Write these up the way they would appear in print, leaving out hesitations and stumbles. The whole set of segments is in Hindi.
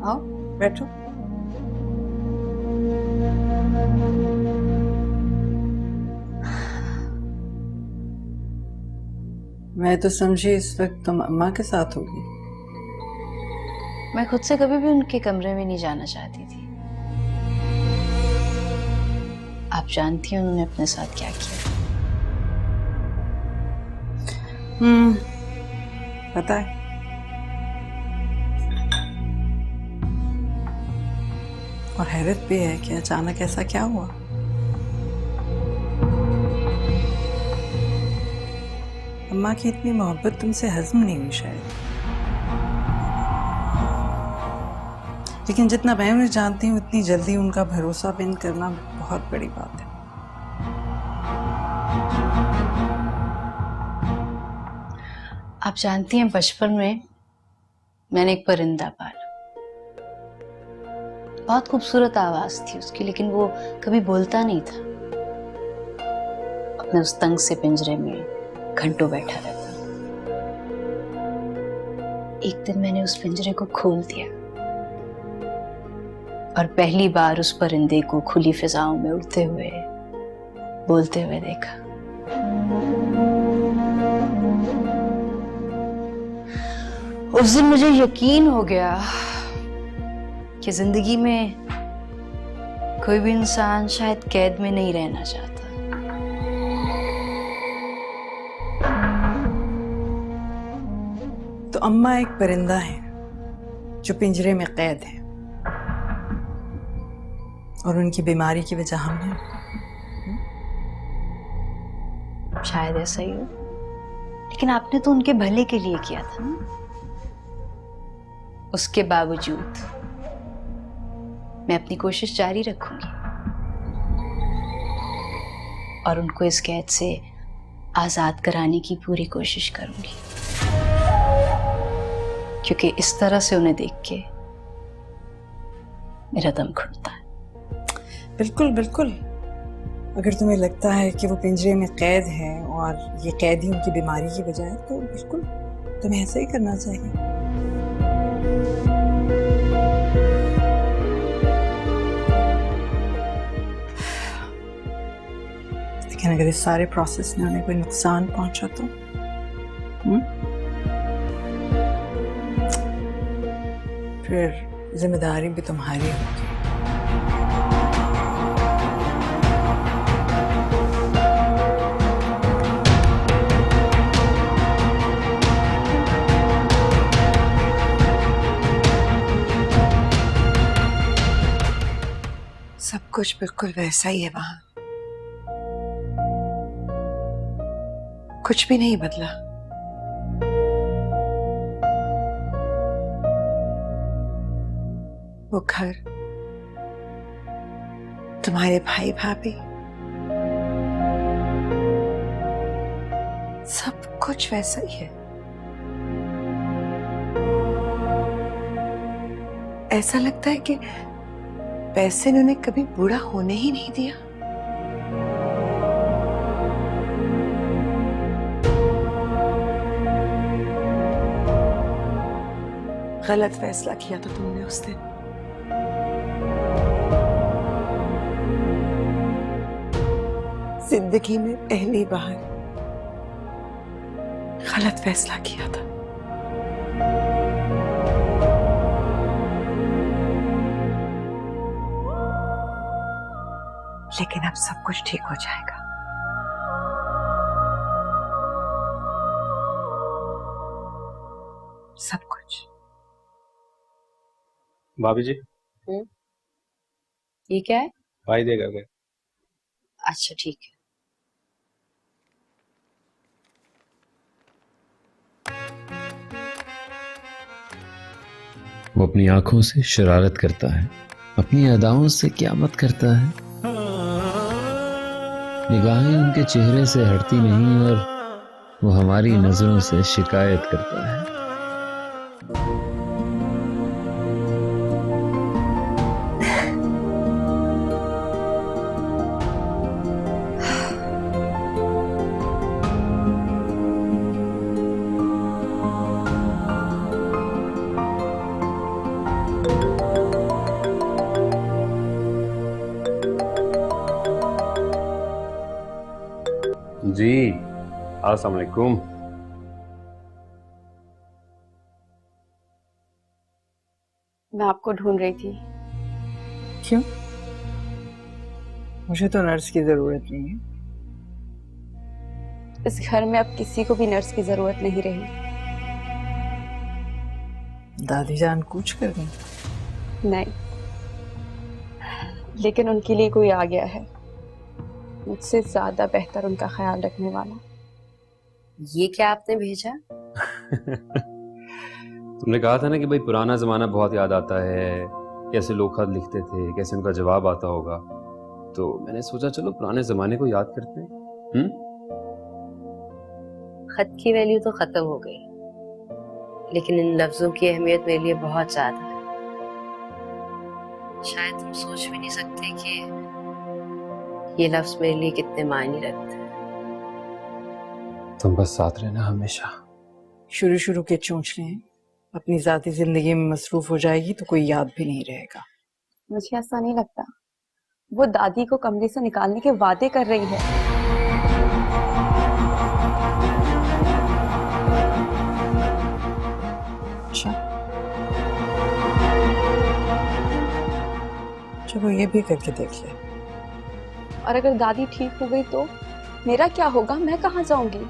आओ बैठो। मैं तो समझी इस वक्त तुम अम्मा के साथ होगी। मैं खुद से कभी भी उनके कमरे में नहीं जाना चाहती थी। आप जानती हैं उन्होंने अपने साथ क्या किया? पता है। और हैरत भी है कि अचानक ऐसा क्या हुआ। अम्मा की इतनी मोहब्बत तुमसे हजम नहीं हुई शायद, लेकिन जितना मैं उन्हें जानती हूँ उतनी जल्दी उनका भरोसा बिन करना बहुत बड़ी बात है। आप जानती हैं बचपन में मैंने एक परिंदा पाला। बहुत खूबसूरत आवाज थी उसकी, लेकिन वो कभी बोलता नहीं था। अपने उस तंग से पिंजरे में घंटों बैठा रहता। एक दिन मैंने उस पिंजरे को खोल दिया और पहली बार उस परिंदे को खुली फिजाओं में उड़ते हुए, बोलते हुए देखा। उस दिन मुझे यकीन हो गया कि जिंदगी में कोई भी इंसान शायद कैद में नहीं रहना चाहता। तो अम्मा एक परिंदा है जो पिंजरे में कैद है, और उनकी बीमारी की वजह हम हैं। शायद ऐसा ही हो, लेकिन आपने तो उनके भले के लिए किया था ना। उसके बावजूद मैं अपनी कोशिश जारी रखूंगी और उनको इस कैद से आजाद कराने की पूरी कोशिश करूंगी, क्योंकि इस तरह से उन्हें देख के मेरा दम घुटता है। बिल्कुल बिल्कुल। अगर तुम्हें लगता है कि वो पिंजरे में कैद है और ये कैद ही उनकी बीमारी की वजह है, तो बिल्कुल तुम्हें ऐसा ही करना चाहिए। लेकिन अगर इस सारे प्रोसेस में उन्हें कोई नुकसान पहुंचा तो फिर जिम्मेदारी भी तुम्हारी होगी। सब कुछ बिल्कुल वैसा ही है वहां, कुछ भी नहीं बदला। वो घर, तुम्हारे भाई भाभी, सब कुछ वैसा ही है। ऐसा लगता है कि पैसे ने उन्हें कभी बूढ़ा होने ही नहीं दिया। गलत फैसला किया था तुमने उस दिन। जिंदगी में पहली बार गलत फैसला किया था। लेकिन अब सब कुछ ठीक हो जाएगा। सब कुछ। भाभी जी, ये क्या है? भाई देगा क्या? अच्छा ठीक है। वो अपनी आंखों से शरारत करता है, अपनी अदाओं से क़यामत करता है। निगाहें उनके चेहरे से हटती नहीं और वो हमारी नजरों से शिकायत करता है। अस्सलाम वालेकुम। मैं आपको ढूंढ रही थी। क्यों? मुझे तो नर्स की जरूरत नहीं है। इस घर में अब किसी को भी नर्स की जरूरत नहीं रही। दादी जान कूच कर गई। नहीं, लेकिन उनके लिए कोई आ गया है, मुझसे ज्यादा बेहतर उनका ख्याल रखने वाला। ये क्या आपने भेजा? तुमने कहा था ना कि भाई पुराना जमाना बहुत याद आता है, कैसे लोग खत लिखते थे, कैसे उनका जवाब आता होगा, तो मैंने सोचा चलो पुराने जमाने को याद करते हैं। खत की वैल्यू तो खत्म हो गई, लेकिन इन लफ्जों की अहमियत मेरे लिए बहुत ज्यादा है। शायद तुम सोच भी नहीं सकते कि ये लफ्ज मेरे लिए कितने मायने रखते हैं। तुम बस साथ रहना हमेशा। शुरू शुरू के चोंचने अपनी जाती जिंदगी में मसरूफ हो जाएगी तो कोई याद भी नहीं रहेगा। मुझे ऐसा नहीं लगता। वो दादी को कमरे से निकालने के वादे कर रही है। अच्छा, चलो ये भी करके देख ले। और अगर दादी ठीक हो गई तो मेरा क्या होगा? मैं कहाँ जाऊंगी?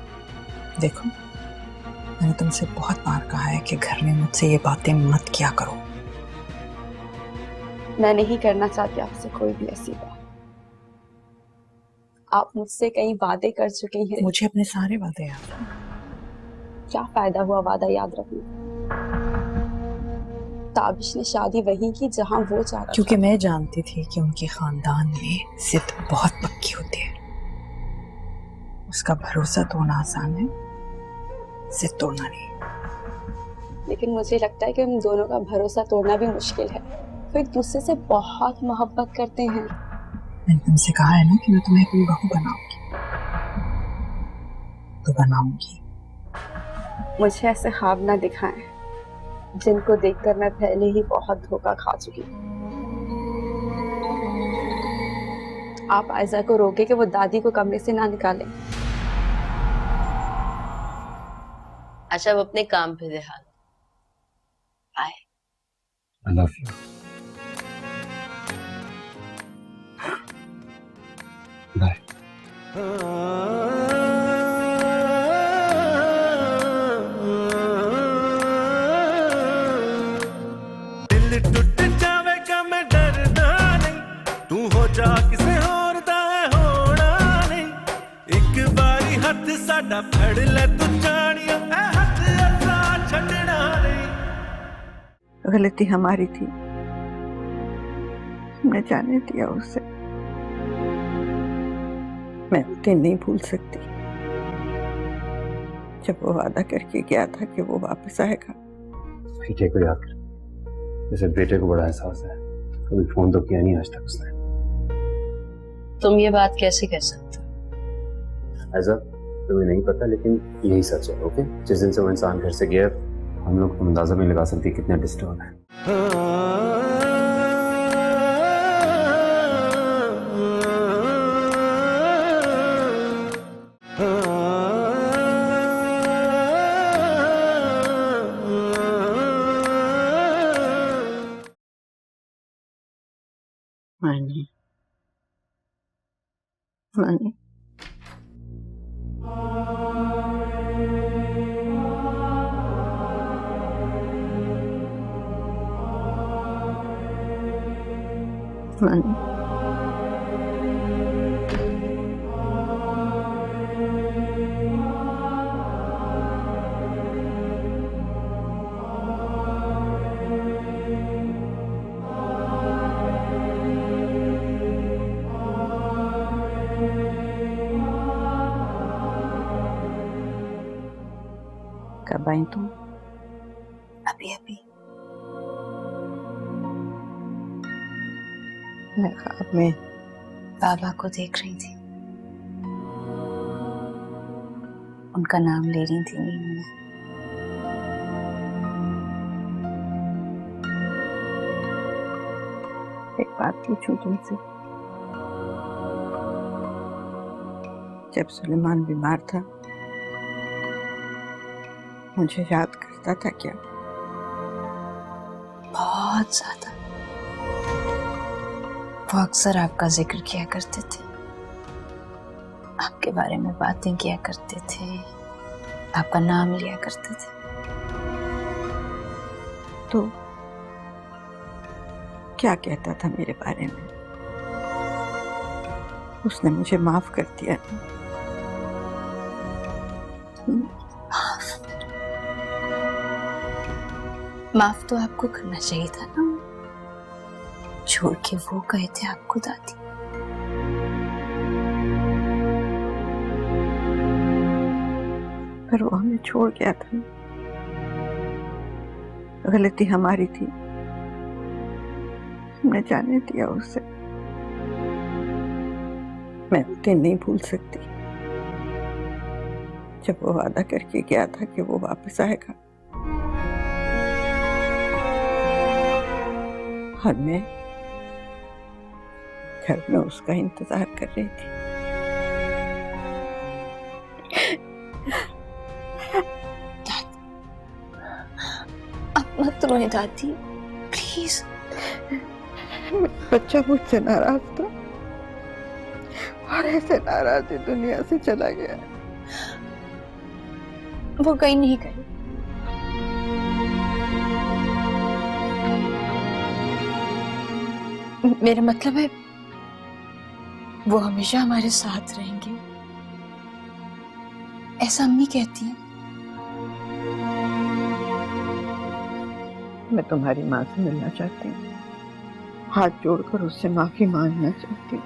देखो, मैंने तुमसे बहुत बार कहा है कि घर में मुझसे ये बातें मत किया करो। मैं नहीं करना चाहती आपसे कोई भी ऐसी बात। आप मुझसे कई वादे कर चुके हैं। मुझे अपने सारे वादे याद हैं। क्या फायदा हुआ वादा याद रखने? ताबिश ने शादी वही की जहां वो चाहता क्योंकि मैं जानती थी कि उनके खानदान में जिद बहुत पक्की होती है। उसका भरोसा तोड़ना आसान है, जिद तोड़ना नहीं। लेकिन मुझे लगता है कि उन दोनों का भरोसा तोड़ना भी मुश्किल है। वो एक दूसरे से बहुत मोहब्बत करते हैं। मैंने तुमसे कहा है ना कि मैं तुम्हें अपनी बहू बनाऊंगी, तो बनाऊंगी। मुझे ऐसे ख्वाब ना दिखाएं जिनको देखकर मैं पहले ही बहुत धोखा खा चुकी हूँ। आप आयजा को रोके कि वो दादी को कमरे से ना निकालें। अच्छा, अब अपने काम पे ध्यान। Bye. I love you. Bye. दिल टूट जावेगा मैं डरदा नहीं, तू हो जा किसे होर दा होना नहीं। एक बारी हथ साडा फड़ ले तू जानिया, ए हथ असा छड़ना नहीं। गलती हमारी थी, हमने जाने दिया उसे। मैं उसे नहीं भूल सकती। जब वो वादा करके गया था कि वो वापस आएगा। बेटे को याद कर, जैसे बेटे को बड़ा एहसास है। कभी फोन तो किया नहीं आज तक उसने। तुम ये बात कैसे कह सकते हो? ऐसा तुम्हें नहीं पता, लेकिन यही सच है। ओके, जिस दिन से वो इंसान घर से गया, हम लोग तुम अंदाजा नहीं लगा सकती कितना डिस्टर्ब है। मानी, मानी, मानी। कब आई तुम? अभी अभी। मैं ख्वाब में बाबा को देख रही थी, उनका नाम ले रही थी नींद में। एक बात पूछूं तुमसे। जब सुलेमान बीमार था मुझे याद करता था क्या? बहुत ज्यादा। वो अक्सर आपका जिक्र किया करते थे, आपके बारे में बातें किया करते थे, आपका नाम लिया करते थे। तो क्या कहता था मेरे बारे में? उसने मुझे माफ कर दिया ना? माफ तो आपको करना चाहिए था ना, छोड़ के वो गए थे आपको दादी। पर वो हमें छोड़ गया था। गलती हमारी थी, हमने जाने दिया उसे। मैं वो दिन नहीं भूल सकती जब वो वादा करके गया था कि वो वापस आएगा, और मैं घर में उसका इंतजार कर रही थी। अब मत रोए दादी, प्लीज। बच्चा मुझसे नाराज था और ऐसे नाराज ही दुनिया से चला गया। वो कहीं नहीं गए। मेरा मतलब है वो हमेशा हमारे साथ रहेंगे, ऐसा अम्मी कहती है। मैं तुम्हारी माँ से मिलना चाहती हूँ, हाथ जोड़कर उससे माफी मांगना चाहती हूँ।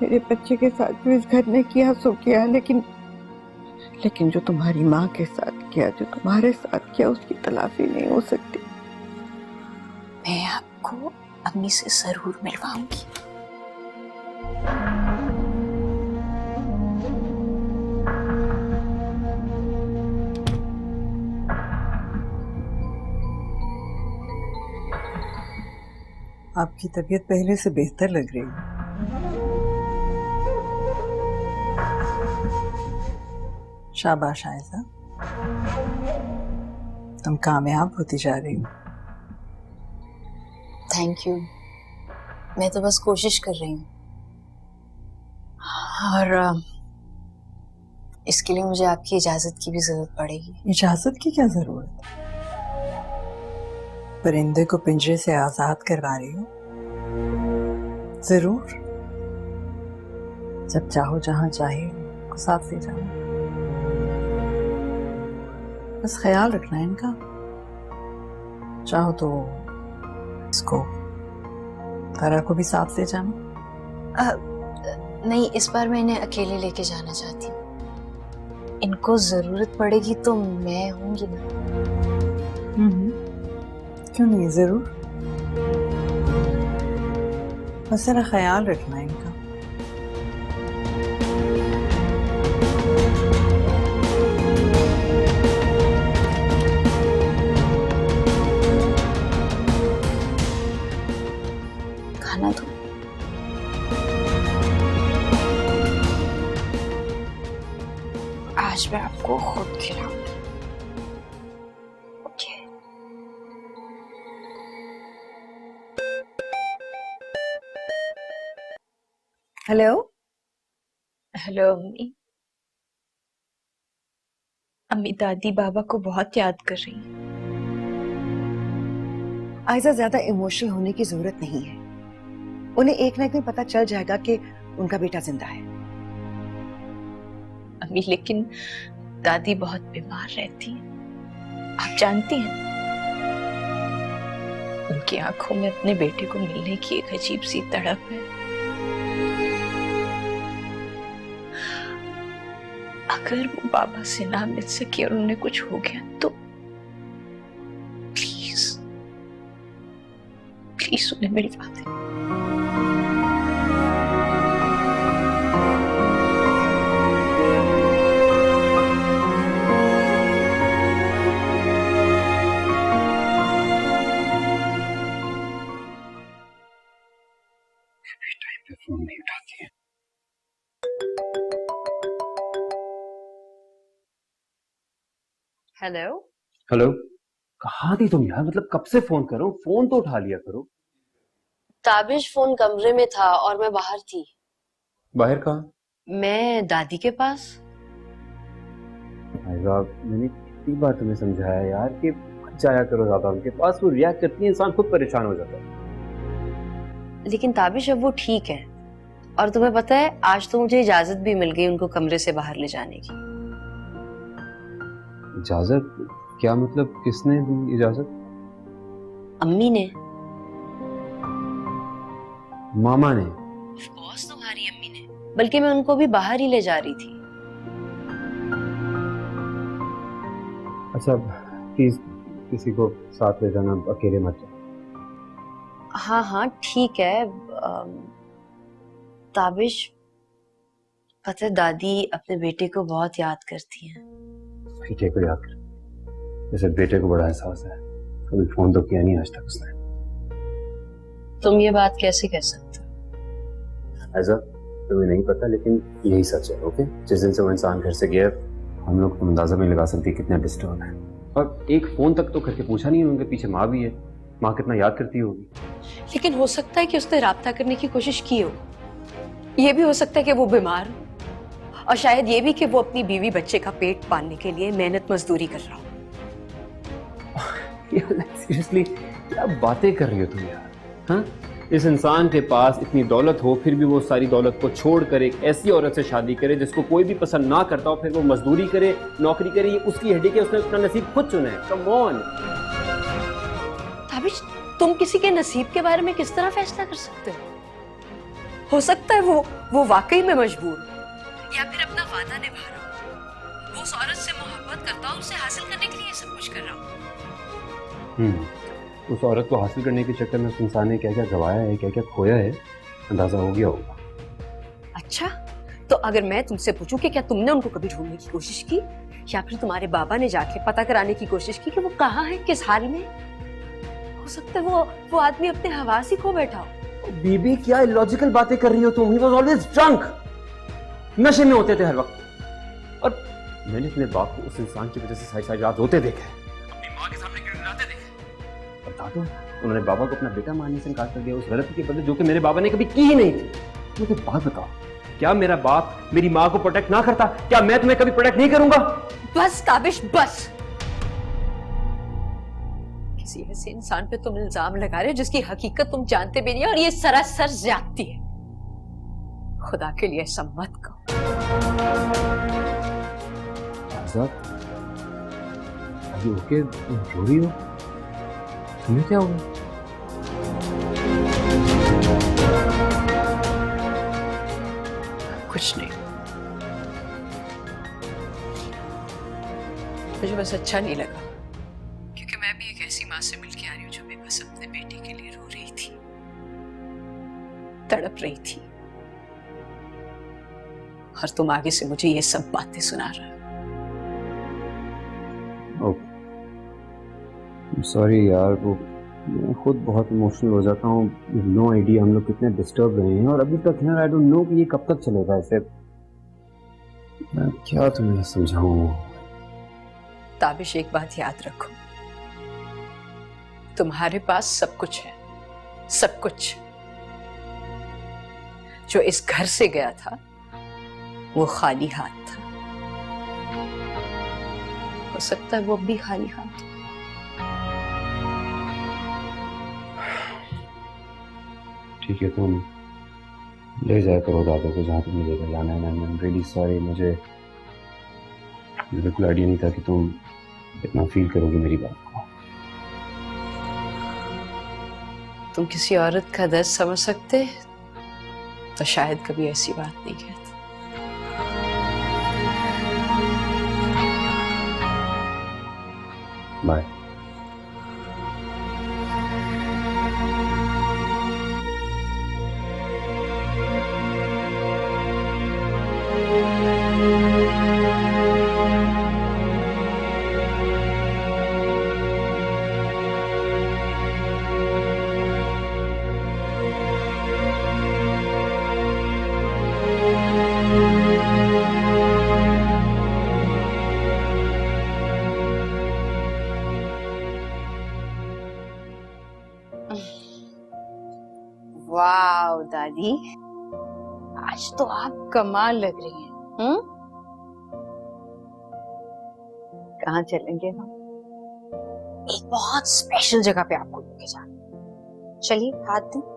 मेरे बच्चे के साथ जो इस घर ने किया सो किया, लेकिन जो तुम्हारी माँ के साथ किया, जो तुम्हारे साथ किया, उसकी तलाफी नहीं हो सकती। मैं आपको अम्मी से जरूर मिलवाऊंगी। आपकी तबीयत पहले से बेहतर लग रही है। शाबाश आयजा, तुम कामयाब होती जा रही हो। Thank you. मैं तो बस कोशिश कर रही हूँ, और इसके लिए मुझे आपकी इजाजत की भी जरूरत पड़ेगी। इजाजत की क्या जरूरत? परिंदे को पिंजरे से आजाद करवा रही हो? जरूर, जब चाहो जहां चाहे को साथ ले जाना। बस ख्याल रखना इनका, चाहो तो इसको तारा को भी साथ ले जाना। नहीं, इस बार मैं इन्हें अकेले लेके जाना चाहती हूँ। इनको जरूरत पड़ेगी तो मैं हूंगी ना। क्यों नहीं, जरूर। बस जरा ख्याल रखना इनका। खाना दो। आज मैं आपको खुद खिलाऊंगी। ओके। हेलो। हेलो अम्मी। अम्मी दादी बाबा को बहुत याद कर रही हैं। आयजा, ज्यादा इमोशनल होने की जरूरत नहीं है। उन्हें एक ना एक दिन पता चल जाएगा कि उनका बेटा जिंदा है। अम्मी, लेकिन दादी बहुत बीमार रहती हैं, आप जानती हैं। उनकी आंखों में अपने बेटे को मिलने की एक अजीब सी तड़प है। अगर वो बाबा से ना मिल सके और उन्हें कुछ हो गया तो प्लीज प्लीज उन्हें मिलवा दे। टाइम पे फोन नहीं उठाती है। हेलो। हेलो, कहाँ थी तुम यार? मतलब कब से फोन कर रहा हूँ, फोन तो उठा लिया करो। ताबिश फोन कमरे में था और मैं बाहर थी। बाहर कहाँ? मैं दादी के पास। भाई साहब, मैंने कितनी बार तुम्हें समझाया यार कि मत जाया करो ज्यादा उनके पास, वो रिएक्ट करती है, इंसान खुद परेशान हो जाता है। लेकिन ताबिश अब वो ठीक है, और तुम्हें पता है आज तो मुझे इजाजत भी मिल गई उनको कमरे से बाहर ले जाने की। इजाजत? क्या मतलब, किसने दी इजाजत? अम्मी ने। मामा ने? ऑफ कोर्स तुम्हारी अम्मी ने, बल्कि मैं उनको भी बाहर ही ले जा रही थी। अच्छा प्लीज किसी को साथ ले जाना, अकेले मत जाओ। हाँ हाँ ठीक है। ताबिश, पता है दादी अपने बेटे को बहुत याद करती हैं। बेटे को याद कर? जैसे बेटे को बड़ा एहसास है, कभी फोन तो किया नहीं आज तक उसने। तुम ये बात कैसे कह सकते हो? ऐसा तुम्हें नहीं पता, लेकिन यही सच है। ओके, जिस दिन से वो इंसान घर से गया, हम लोग तुम अंदाजा नहीं लगा सकती कितना डिस्टर्ब है। और एक फोन तक तो करके पूछा नहीं, उनके पीछे माँ भी है, माँ कितना याद करती होगी। लेकिन हो सकता है कि उसने राब्ता करने की कोशिश की हो। ये भी हो सकता है कि वो बीमार हो, और शायद ये भी कि वो अपनी बीवी बच्चे का पेट पालने के लिए मेहनत मजदूरी कर रहा हो। सीरियसली क्या बातें कर रही हो तुम यार? हाँ, इस इंसान के पास इतनी दौलत हो, फिर भी वो सारी दौलत को छोड़कर एक ऐसी औरत से शादी करे जिसको कोई भी पसंद ना करता हो, फिर वो मजदूरी करे, नौकरी करे। ये उसकी हड्डी के, उसने अपना नसीब खुद चुना है। कम ऑन ताबिश, तुम किसी के नसीब के बारे में किस तरह फैसला कर सकते हो सकता है वो वाकई में मजबूर हो, या फिर अपना वादा निभा रहा हो। वो उस औरत से मोहब्बत करता हो, उसे हासिल करने के लिए सब कुछ कर रहा हो। उस औरत को हासिल करने के चक्कर में उस इंसान ने क्या क्या गवाया है, क्या क्या खोया है, अंदाजा हो गया होगा। अच्छा, तो अगर मैं तुमसे पूछूं कि क्या तुमने उनको कभी ढूंढने की कोशिश की, या फिर तुम्हारे बाबा ने जाके पता कराने की कोशिश की कि वो कहाँ है, किस हाल में? हो सकता है वो आदमी अपने हवास ही खो बैठा हो। बीबी, क्या इलॉजिकल बातें कर रही हो तुम? ही वाज ऑलवेज ड्रंक, नशे में होते थे हर वक्त। और मैंने अपने बाप को उस इंसान की वजह से सारी सारी रात रोते देखा है, अपनी माँ के सामने गिड़गिड़ाते देखे। बता दो, उन्होंने बाबा को अपना बेटा मानने से इनकार कर दिया उस गलती के बदले जो कि मेरे बाबा ने कभी की ही नहीं थी। मुझे बात बताओ, क्या मेरा बाप मेरी माँ को प्रोटेक्ट ना करता, क्या मैं तुम्हें कभी प्रोटेक्ट नहीं करूंगा? बस ताबिश, बस। किसी ऐसे इंसान पे तुम इल्जाम लगा रहे हो जिसकी हकीकत तुम जानते भी नहीं, और ये सरासर ज्यादती है। खुदा के लिए ऐसा मत कहो। अभी ओके, रो रही हो? तुम्हें क्या हुआ? कुछ नहीं, मुझे बस अच्छा नहीं लगा, क्योंकि मैं भी एक ऐसी माँ से मिलके आ रही हूँ जो बेबस अपने बेटे के लिए रो रही थी, तड़प रही थी, और तुम आगे से मुझे ये सब बातें सुना रहे हो। सॉरी यार, वो मैं खुद बहुत इमोशनल हो जाता हूँ। नो आइडिया हम लोग कितने डिस्टर्ब रहे हैं, और अभी तक है, आई डोंट नो कि ये कब तक चलेगा ऐसे। मैं क्या तुम्हें समझाऊं? ताबिश, एक बात याद रखो, तुम्हारे पास सब कुछ है, सब कुछ। जो इस घर से गया था वो खाली हाथ था, हो सकता है वो भी खाली हाथ। ठीक है, तुम ले जाया करो दादा को जहाँ तुम्हें लेकर जाना है। आई एम रियली सॉरी, मुझे बिल्कुल आइडिया नहीं था कि तुम इतना फील करोगे मेरी बात को। तुम किसी औरत का दर्द समझ सकते तो शायद कभी ऐसी बात नहीं कहते। बाय। वाह दादी, आज तो आप कमाल लग रही हैं। कहाँ चलेंगे हम? एक बहुत स्पेशल जगह पे आपको लेके जाना। चलिए हाथ दें।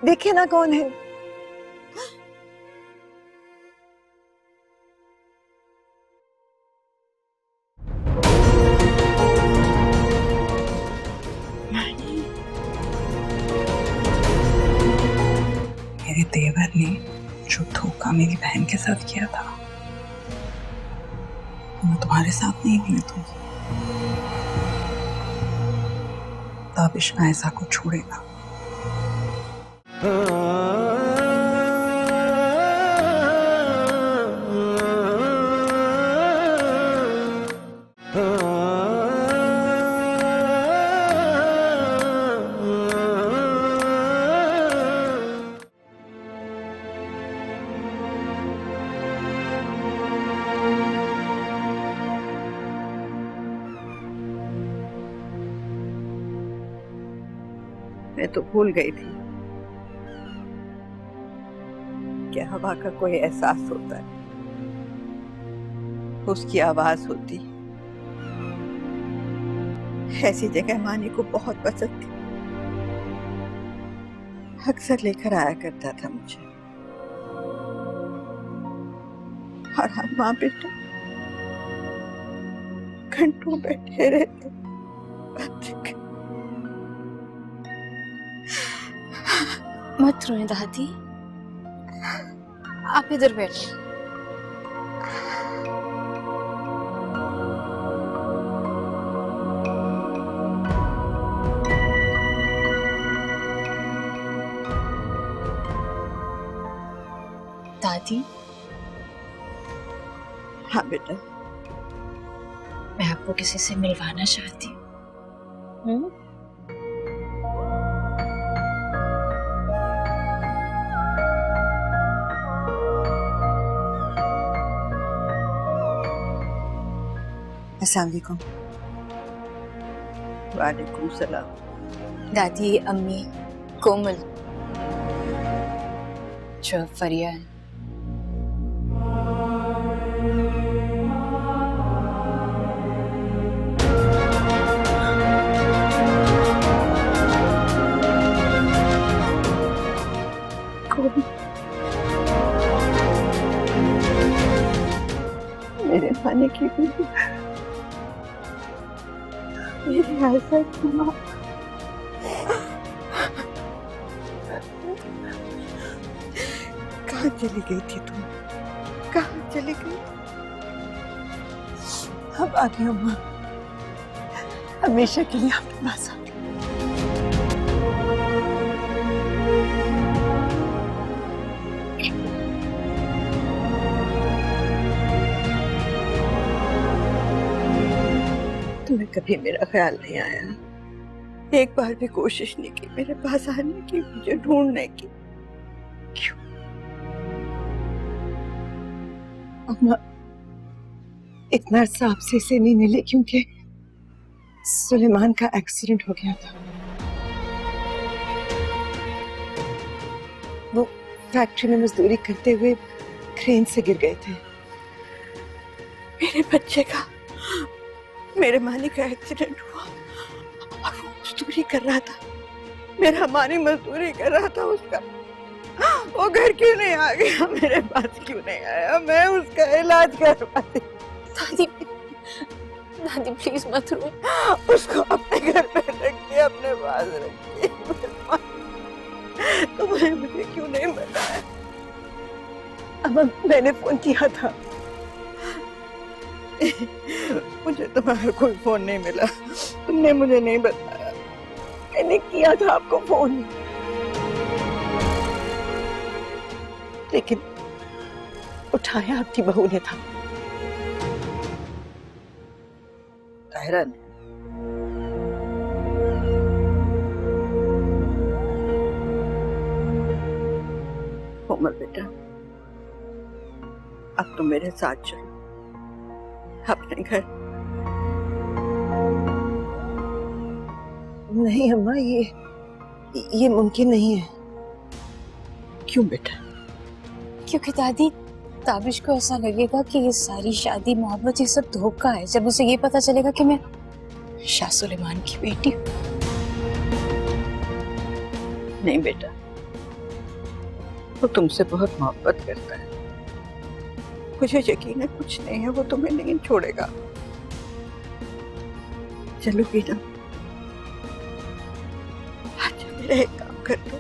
देखिए ना कौन है। मेरे देवर ने जो धोखा मेरी बहन के साथ किया था वो तुम्हारे साथ नहीं होने दूंगी। ताबिश आयशा को छोड़ेगा। मैं तो भूल गई थी कि हवा का कोई एहसास होता है, उसकी आवाज होती। ऐसी जगह मानी को बहुत पसंद थी, अक्सर लेकर आया करता था मुझे। और हम माँ बेटा घंटों बैठे रहते बातें। मत रोएं दादी, आप इधर बैठिए। दादी, हाँ बेटा, मैं आपको किसी से मिलवाना चाहती हूँ। अस्सलाम वालेकुम। वालेकुम सलाम। दादी, अम्मी कोमल जो फरिया है। मेरे खाने की बीवी, मेरी आयशा की माँ। कहाँ चली गई थी तुम? कहाँ चली गई? अब आ गई अम्मा, हमेशा के लिए आपके पास आ गई। तुम्हें कभी मेरा ख्याल नहीं आया, एक बार भी कोशिश नहीं की मेरे पास आने की, मुझे ढूंढने की। क्यों? अम्मा इतना अर्सा आपसे से नहीं मिले क्योंकि सुलेमान का एक्सीडेंट हो गया था। वो फैक्ट्री में मजदूरी करते हुए क्रेन से गिर गए थे। मेरे बच्चे का, मेरे मालिक का एक्सीडेंट हुआ और वो मजदूरी कर रहा था, मेरा मालिक मजदूरी कर रहा था उसका। वो घर क्यों नहीं आ गया, मेरे पास क्यों नहीं आया, मैं उसका इलाज करवाती। दादी दादी प्लीज मत रो। उसको अपने घर पे रखिए, अपने पास रखिए। तुमने मुझे क्यों नहीं बताया? अब मैंने फोन किया था, मुझे तुम्हारा कोई फोन नहीं मिला, तुमने मुझे नहीं बताया। मैंने किया था आपको फोन, लेकिन उठाया आपकी बहू ने था, ताहिरा ने। कोमल बेटा, अब तो मेरे साथ चलो अपने घर। नहीं अम्मा, ये मुमकिन नहीं है। क्यों बेटा? क्योंकि दादी ताबिश को ऐसा लगेगा कि ये सारी शादी मोहब्बत ये सब धोखा है जब उसे ये पता चलेगा कि मैं शाह सुलेमान की बेटी हूँ। नहीं बेटा, वो तुमसे बहुत मोहब्बत करता है, मुझे यकीन है कुछ नहीं है, वो तुम्हें नहीं छोड़ेगा। चलो बेटा, आज मेरा एक काम कर दो।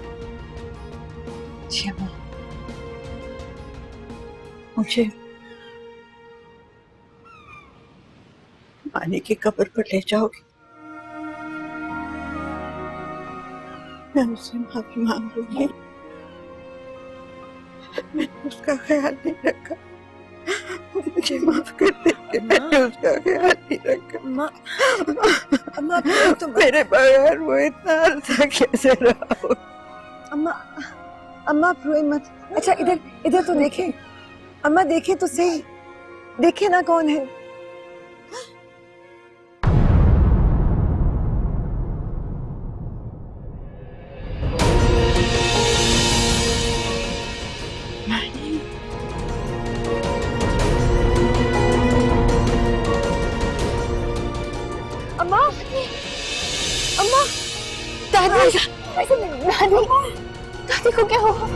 जी अम्मा। मुझे मानी की कब्र पर ले जाओगे? मैं उससे माफी मांग लूंगी, मैंने उसका ख्याल नहीं रखा, मुझे माफ कर दीजिए, मैंने उसका ख्याल नहीं रखा। अम्मा तो मेरे बगैर वो इतना अरसा कैसे रहा हो? अम्मा आप रोए मत। अच्छा इधर तो देखें, अम्मा देखें तो सही, देखे ना कौन है। अम्मा अम्मा दादी दादी दादी को क्या हुआ?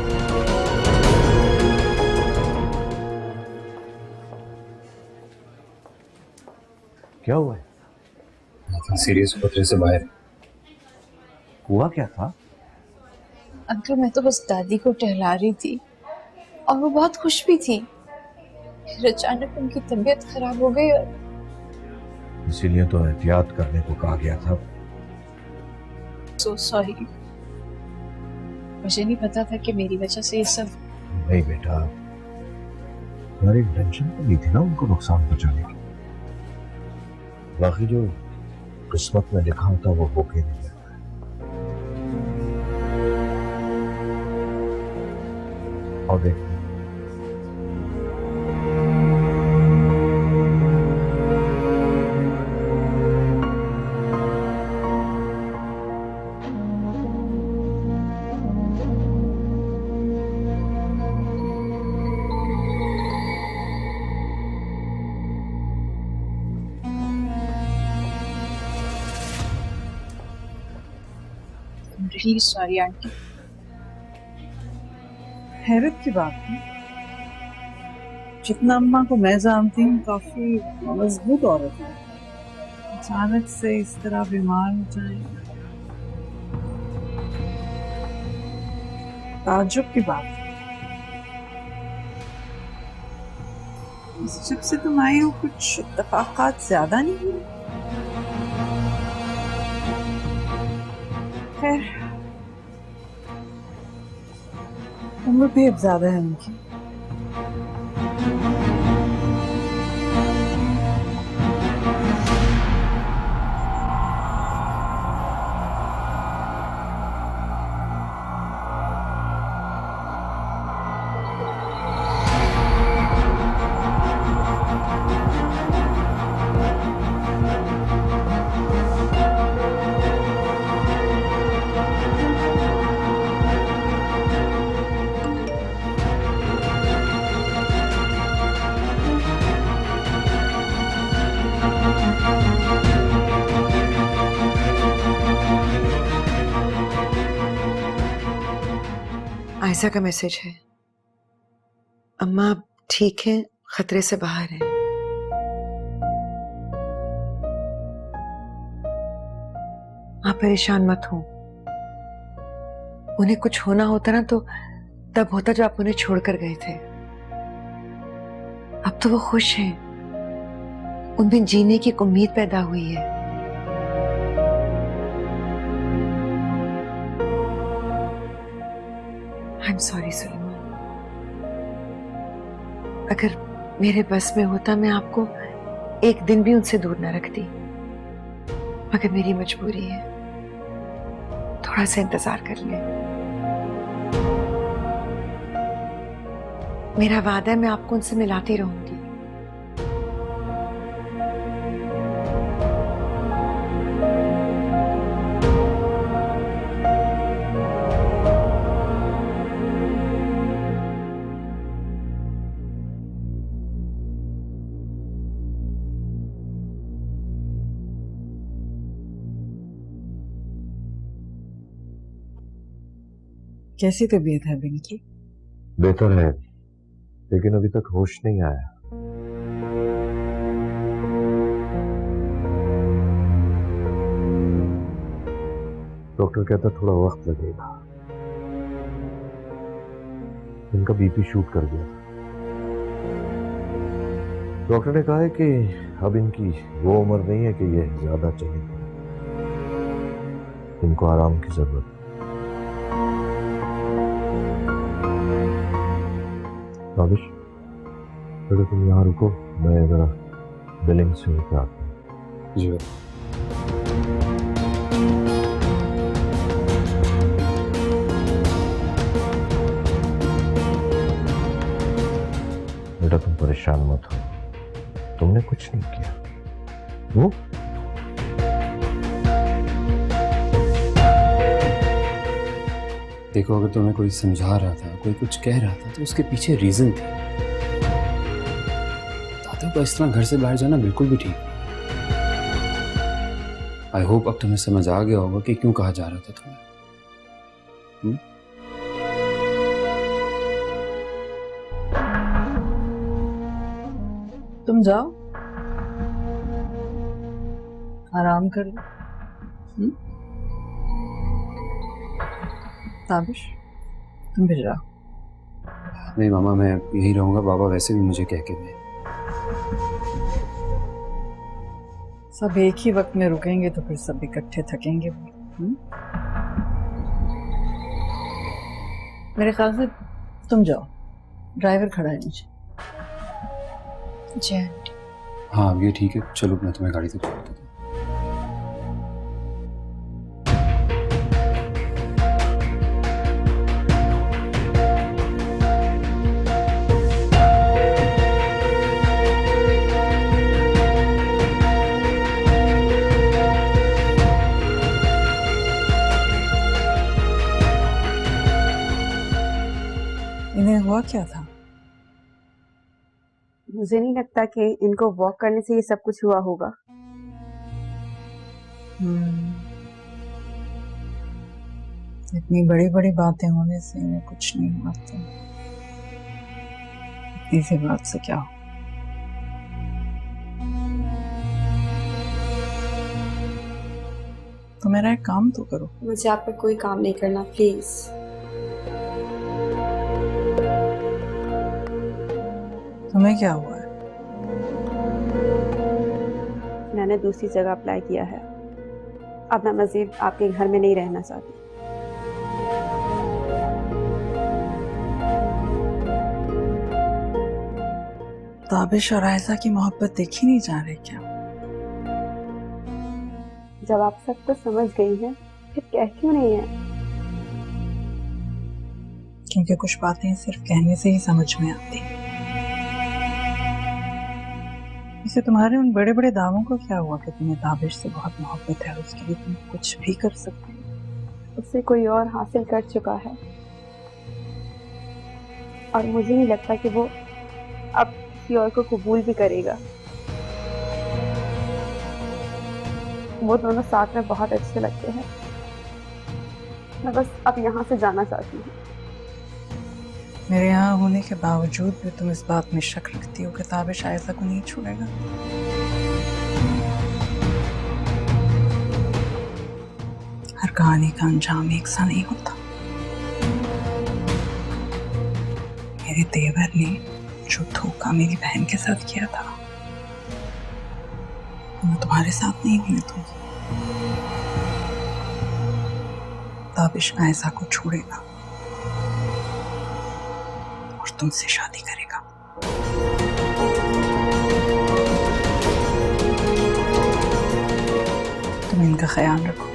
क्या हुआ है? सीरियस खतरे से बाहर। हुआ क्या था? अंकल मैं तो बस दादी को टहला रही थी और वो बहुत खुश भी थी, फिर अचानक उनकी तबीयत खराब हो गई और इसीलिए तो एहतियात करने को कहा गया था। सो सॉरी, मुझे नहीं पता था कि मेरी वजह से ये सब। नहीं बेटा, तुम्हारी इंटेंशन तो नहीं थी ना उनको नुकसान पहुंचाने की। बाकी जो किस्मत में लिखा होता वो होके नहीं जाता है। और देख, रियली सॉरी आंटी। हैरत की बात है, जितना अम्मा को मैं जानती हूँ काफी मजबूत औरत है, अचानक से इस तरह बीमार हो जाए, ताज्जुब की बात है। जब से तुम आई हो कुछ इत्तेफाकात ज्यादा नहीं हुए? खैर, उम्र भी अब ज्यादा है उनकी। रायसा का मैसेज है। अम्मा अब ठीक है, खतरे से बाहर है। आप परेशान मत हो। उन्हें कुछ होना होता ना तो तब होता जब आप उन्हें छोड़कर गए थे। अब तो वो खुश हैं, उनमें जीने की एक उम्मीद पैदा हुई है। I am sorry Suleman. अगर मेरे बस में होता मैं आपको एक दिन भी उनसे दूर न रखती, मगर मेरी मजबूरी है। थोड़ा सा इंतजार कर ले। मेरा वादा है मैं आपको उनसे मिलाती रहूंगी। कैसी तबीयत है अबिन की? बेहतर है, लेकिन अभी तक होश नहीं आया। डॉक्टर कहता थोड़ा वक्त लगेगा। इनका बीपी शूट कर गया। डॉक्टर ने कहा है कि अब इनकी वो उम्र नहीं है कि ये ज्यादा चलेगी। इनको आराम की जरूरत है। ताबिश, बेटा तुम यहाँ रुको, मैं जरा बिलिंग से होकर आता हूँ। जी बेटा तुम परेशान मत हो, तुमने कुछ नहीं किया। वो देखो, अगर तुम्हें कोई समझा रहा था, कोई कुछ कह रहा था, तो उसके पीछे रीजन थी। दादा को इस तरह घर से बाहर जाना बिल्कुल भी ठीक नहीं। आई होप अब तुम्हें समझ आ गया होगा कि क्यों कहा जा रहा था तुम्हें। तुम जाओ, आराम कर लो। ताबिश, तुम भी जाओ। नहीं मामा, मैं यही रहूंगा। बाबा वैसे भी मुझे कह के गए। सब एक ही वक्त में रुकेंगे तो फिर सब इकट्ठे थकेंगे। मेरे ख्याल से तुम जाओ, ड्राइवर खड़ा है नीचे। जी आंटी। हाँ अब ये ठीक है, चलो मैं तुम्हें गाड़ी से छोड़ देता हूँ। इन्हें हुआ क्या था? मुझे नहीं लगता कि इनको वॉक करने से ये सब कुछ हुआ होगा। इतनी बड़ी बड़ी बातें होने से इन्हें कुछ नहीं हुआ तो इतनी सी बात से क्या हो। तो मेरा एक काम तो करो। मुझे आप पर कोई काम नहीं करना, प्लीज। तुम्हें क्या हुआ है? मैंने दूसरी जगह अप्लाई किया है। अब मैं मजीद आपके घर में नहीं रहना चाहती। ताबिश और आयशा की मोहब्बत देखी नहीं जा रही क्या? जब आप सब कुछ समझ गई हैं, फिर कह क्यों नहीं है? क्योंकि कुछ बातें सिर्फ कहने से ही समझ में आती हैं। इसे तुम्हारे उन बड़े बड़े दावों को क्या हुआ कि तुम्हें ताबिश से बहुत मोहब्बत है, उसके लिए तुम कुछ भी कर सकते हो। उससे कोई और हासिल कर चुका है और मुझे नहीं लगता कि वो अब किसी और को कबूल भी करेगा। वो दोनों साथ में बहुत अच्छे लगते हैं। मैं बस अब यहाँ से जाना चाहती हूँ। मेरे यहाँ होने के बावजूद भी तुम इस बात में शक रखती हो कि ताबिश आयशा को नहीं छोड़ेगा। हर कहानी का अंजाम एक सा नहीं होता। मेरे देवर ने जो धोखा मेरी बहन के साथ किया था मैं तुम्हारे साथ नहीं होने दूंगी। ताबिश आयशा को छोड़ेगा और तुमसे शादी करेगा। तुम इनका ख्याल रखो।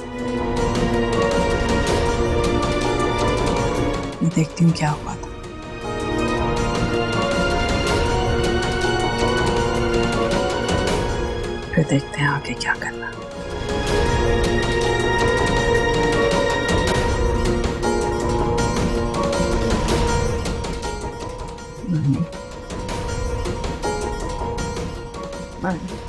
मैं देखती हूँ क्या हुआ था। फिर देखते हैं आगे क्या करना। बाय।